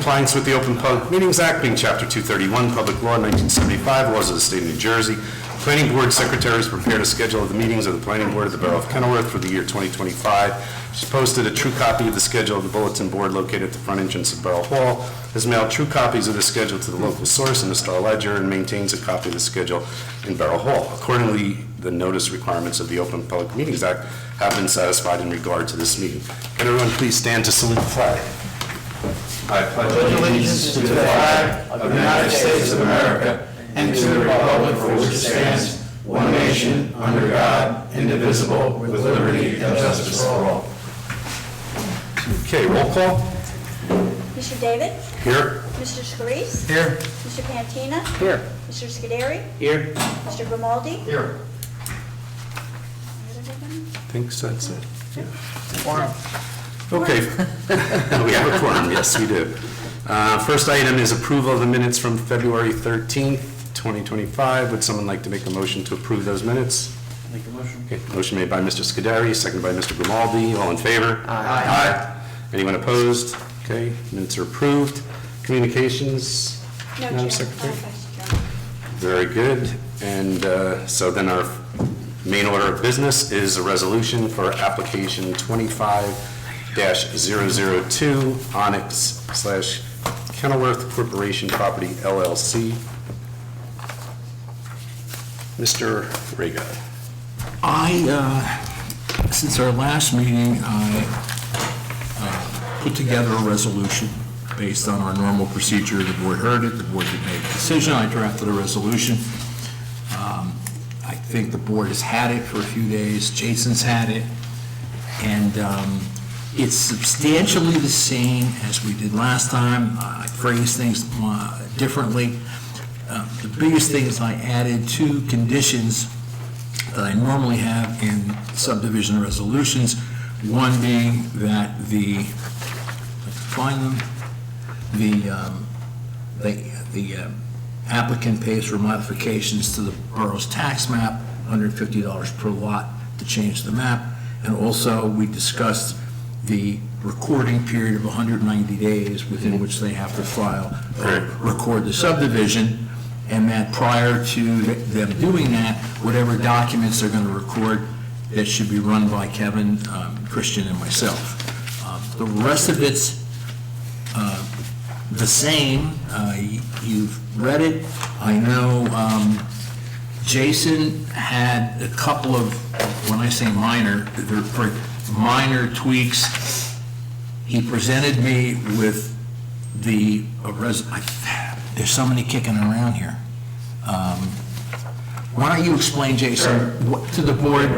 compliance with the Open Public Meetings Act, being Chapter 231, Public Law 1975, laws of the State of New Jersey. Planning Board Secretary has prepared a schedule of the meetings of the Planning Board of the Borough of Kenilworth for the year 2025. She's posted a true copy of the schedule of the bulletin board located at the front entrance of Borough Hall, has mailed true copies of the schedule to the local source in the Star Ledger, and maintains a copy of the schedule in Borough Hall. Accordingly, the notice requirements of the Open Public Meetings Act have been satisfied in regard to this meeting. Can everyone please stand to salute the flag? I pledge allegiance to the flag of the United States of America and to the republic for which it stands, one nation, under God, indivisible, with liberty and justice for all. Okay, roll call. Mr. David? Here. Mr. Scalise? Here. Mr. Pantina? Here. Mr. Scuderi? Here. Mr. Grimaldi? Here. I think that's it. Yeah. Quorum. Okay. We have a quorum, yes, we do. First item is approval of the minutes from February 13th, 2025. Would someone like to make a motion to approve those minutes? Make a motion. Okay, motion made by Mr. Scuderi, seconded by Mr. Grimaldi. All in favor? Aye. Aye. Anyone opposed? Okay, minutes are approved. Communications, No, Madam Chair. Secretary? Vice Chair. Very good. And so then our main order of business is a resolution for application 25-002 Onyx/Kenilworth Corporation Property LLC. Mr. Rega. Since our last meeting, I put together a resolution based on our normal procedure. The board heard it, the board had made a decision, I drafted a resolution. I think the board has had it for a few days, Jason's had it, and it's substantially the same as we did last time. I phrased things differently. The biggest thing is I added two conditions that I normally have in subdivision resolutions, one being that the applicant pays for modifications to the borough's tax map, $150 per lot to change the map, and also we discussed the recording period of 190 days within which they have to file or record the subdivision, and that prior to them doing that, whatever documents they're going to record, that should be run by Kevin, Christian, and myself. The rest of it's the same. You've read it. I know Jason had a couple of, when I say minor, they're minor tweaks. He presented me with the there's so many kicking around here. Why don't you explain, Jason, to the board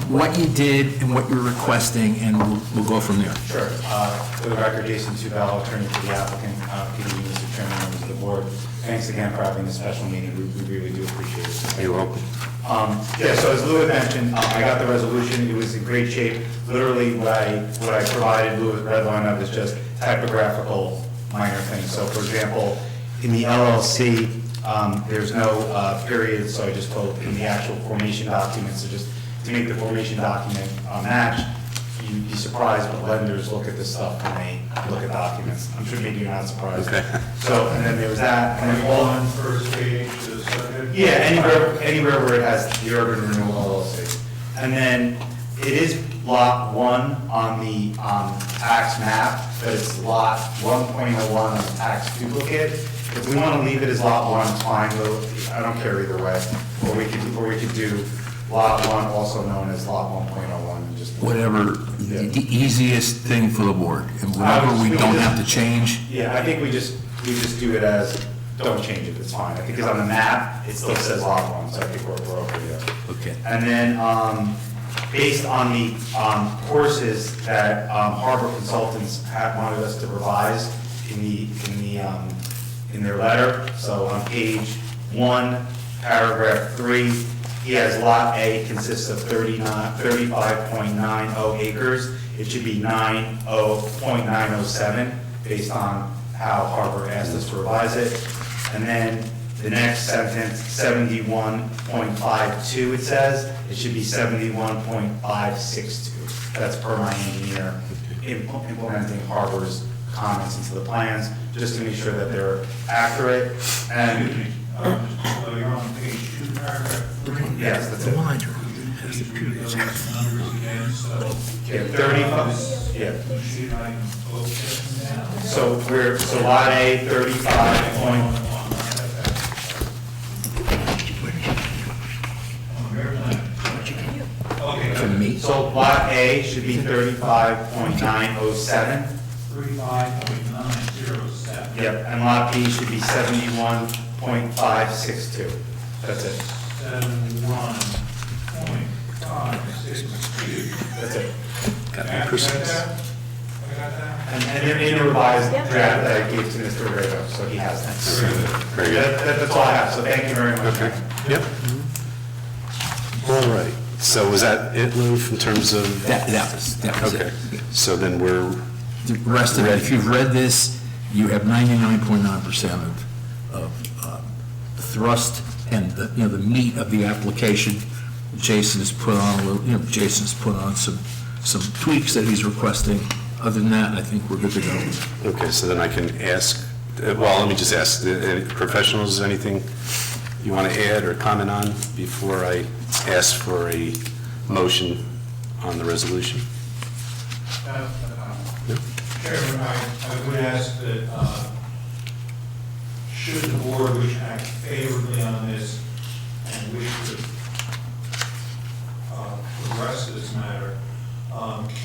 what you did and what you're requesting, and we'll go from there. Sure. For the record, Jason Tubal, attorney for the applicant, Mr. Chairman, members of the board. Thanks again for having this special meeting. We really do appreciate it. You're welcome. Yeah, so as Lou had mentioned, I got the resolution. It was in great shape. Literally, what I provided, Lou has redlined up, is just typographical minor things. So, for example, in the LLC, there's no period, so I just told in the actual formation document, so just to make the formation document match, you'd be surprised when lenders look at this stuff when they look at documents. I'm sure maybe you're not surprised. Okay. So, and then there was that, and then all On first page to the second. yeah, anywhere where it has the urban renewal LLC. And then it is lot 1 on the tax map, but it's lot 1.01 on the tax duplicate. If we want to leave it as lot 1, it's fine. I don't care either way. Or we could do lot 1, also known as lot 1.01, and just Whatever, the easiest thing for the board, and whatever we don't have to change. Yeah, I think we just do it as, don't change it, it's fine. I think because on the map, it still says lot 1, so I think we're okay there. Okay. And then, based on the courses that Harbor Consultants had wanted us to revise in their letter, so on page 1, paragraph 3, he has lot A consists of 35.90 acres. It should be 90.907 based on how Harbor asked us to revise it. And then the next sentence, 71.52 it says, it should be 71.562. That's per my engineer implementing Harbor's comments into the plans. just to make sure that they're accurate. And, You're on page 2, paragraph 3. yes, that's it. Minor. Numbers again, so Yeah, 35, yeah. sheet item, okay, now. So lot A, 35 point, Okay, Me? so lot A should be 35.907. 35.907. Yep, and lot B should be 71.562. That's it. 71.562. That's it. Got I the got percent. that? I got that? And then in the revised Yep. draft that I gave to Mr. Rego, so he has that. Very good. That's all I have, so thank you very much. Okay, yep. All right, so was that it, Lou, in terms of? That was Okay, it. so then we're, The rest of it, if you've read this, you have 99.9% of the thrust and the, the meat of the application. Jason has put on a little, Jason's put on some tweaks that he's requesting. Other than that, I think we're good to go. okay, so then I can ask, well, let me just ask, any professionals, anything you want to add or comment on before I ask for a motion on the resolution? Chairman, I would ask that, should the board wish to act favorably on this and wish to progress this matter,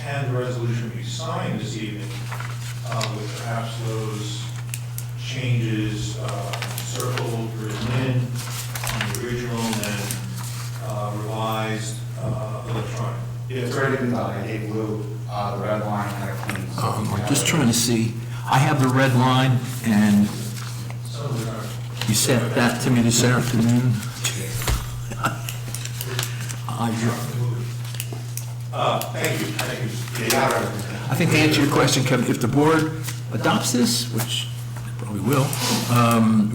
can the resolution be signed this evening with perhaps those changes circled, written in on the original, and then revised electronic? Yeah, it's already been done, I gave Lou the red line kind of clean. so we I'm have just it. trying to see, I have the red line, and Some of them are. you sent that to me this afternoon. Thank you. You got everything. I think to answer your question, Kevin, if the board adopts this, which it probably will,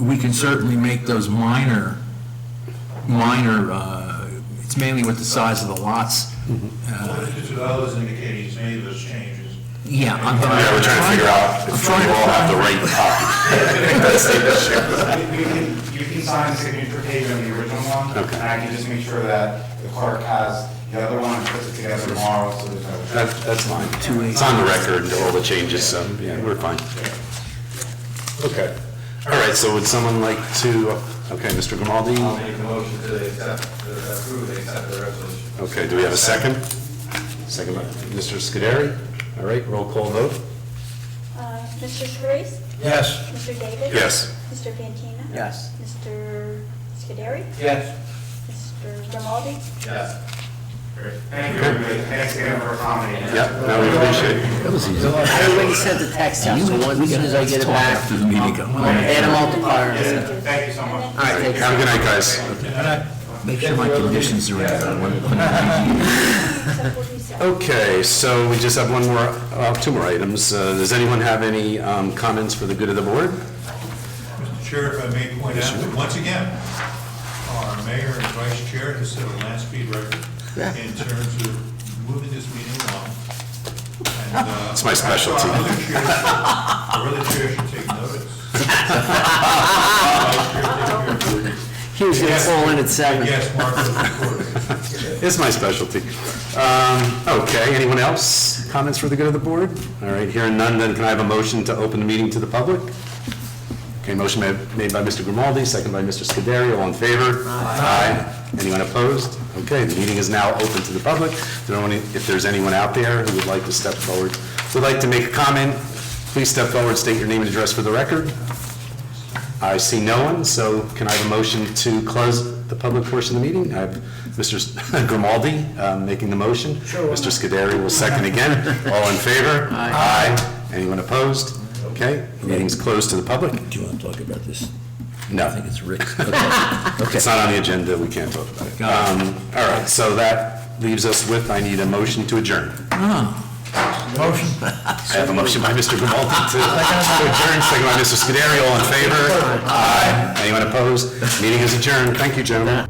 we can certainly make those minor, it's mainly with the size of the lots. According to those indicating he's made those changes. Yeah, I'm Yeah, we're trying to figure out if we all have the right copy. You can sign the signature page on the original one, Okay. and I can just make sure that the clerk has the other one and puts it together tomorrow, so there's no. That's fine. It's on the record, all the changes, so, yeah, we're fine. Okay. All right, so would someone like to, okay, Mr. Grimaldi? I'll make a motion to approve, accept the resolution. Okay, do we have a second? Second by Mr. Scuderi. All right, roll call vote? Mr. Sharice? Yes. Mr. David? Yes. Mr. Fantina? Yes. Mr. Scuderi? Yes. Mr. Grimaldi? Yes. Thank you, everybody. Thanks again for accommodating. Yep, no, we appreciate it. That was easy. I already sent the text out, so as soon as I get it Talk back, after the meeting. add a multiplier. and send it. Thank you so much. All right, thank you. Have a good night, guys. Make sure my conditions are in there. Except what he said. Okay, so we just have two more items. Does anyone have any comments for the good of the board? Mr. Chair, if I may point out that once again, our mayor and vice chair has set a land speed record in terms of moving this meeting along. It's my specialty. Our other chair should take notice. Vice chair, take care of it. He was gonna fall in at 7. Yes, Mark was recording. It's my specialty. Okay, anyone else? Comments for the good of the board? All right, hearing none, then can I have a motion to open the meeting to the public? Okay, motion made by Mr. Grimaldi, second by Mr. Scuderi, all in favor? Aye. Anyone opposed? Okay, the meeting is now open to the public. If there's anyone out there who would like to step forward, would like to make a comment, please step forward, state your name and address for the record. I see no one, so can I have a motion to close the public portion of the meeting? I have Mr. Grimaldi making the motion. Sure. Mr. Scuderi will second again. All in favor? Aye. Anyone opposed? Okay, the meeting's closed to the public. Do you want to talk about this? No. I think it's Rick. Okay. It's not on the agenda, we can't talk about it. All right, so that leaves us with, I need a motion to adjourn. Motion. I have a motion by Mr. Grimaldi to adjourn, second by Mr. Scuderi, all in favor? Aye. Anyone opposed? Meeting is adjourned. Thank you, gentlemen.